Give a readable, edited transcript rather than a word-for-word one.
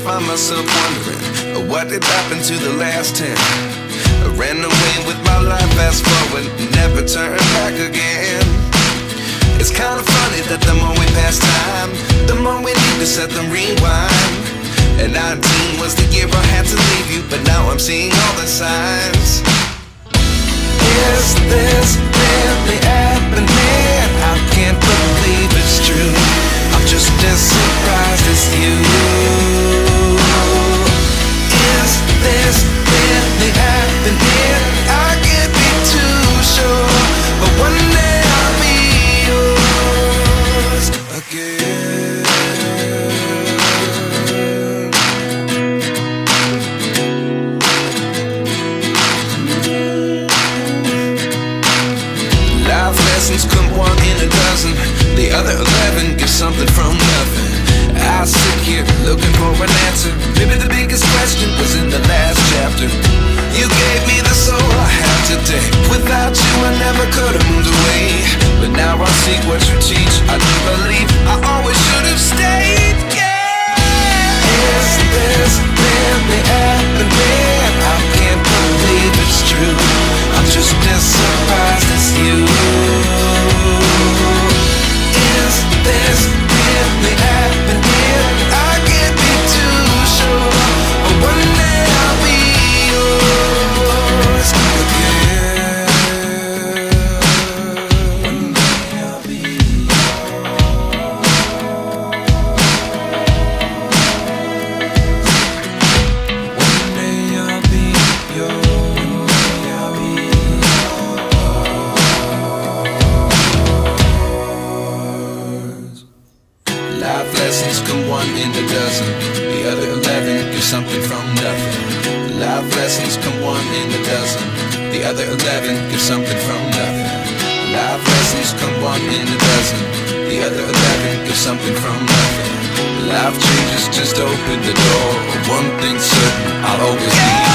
find myself wondering what did happen to the last 10. I ran away with my life, fast forward, never turn back again. It's kinda funny that the more we pass time, the more we need to set the rewind. And 19 was the year I had to leave you, but now I'm seeing all the signs. Is this really happening? I can't believe it's true. I'm just as surprised as you. Is this really happening? I can't be too sure, but one day I'll be yours again. Life lessons come one in a dozen. The other 11 give something from nothing. I sit here looking for an answer. Maybe the biggest question was in the last chapter. You gave me the soul I have today. Without you I never could have moved away. But now I see what you teach. I do believe I always should have stayed. Yeah. Is this really happening? I can't believe it's true. I'm just as surprised as you. Is this really happening? I can't be too sure, but one day I'll be yours again. One day I'll be yours. One day I'll be yours. I'll be yours. Life lessons come one in a dozen. The other 11 give something from nothing. Life lessons come one in a dozen. The other 11 give something from nothing. Life lessons come one in a dozen. The other 11 give something from nothing. Life changes just open the door. One thing's certain, I'll always be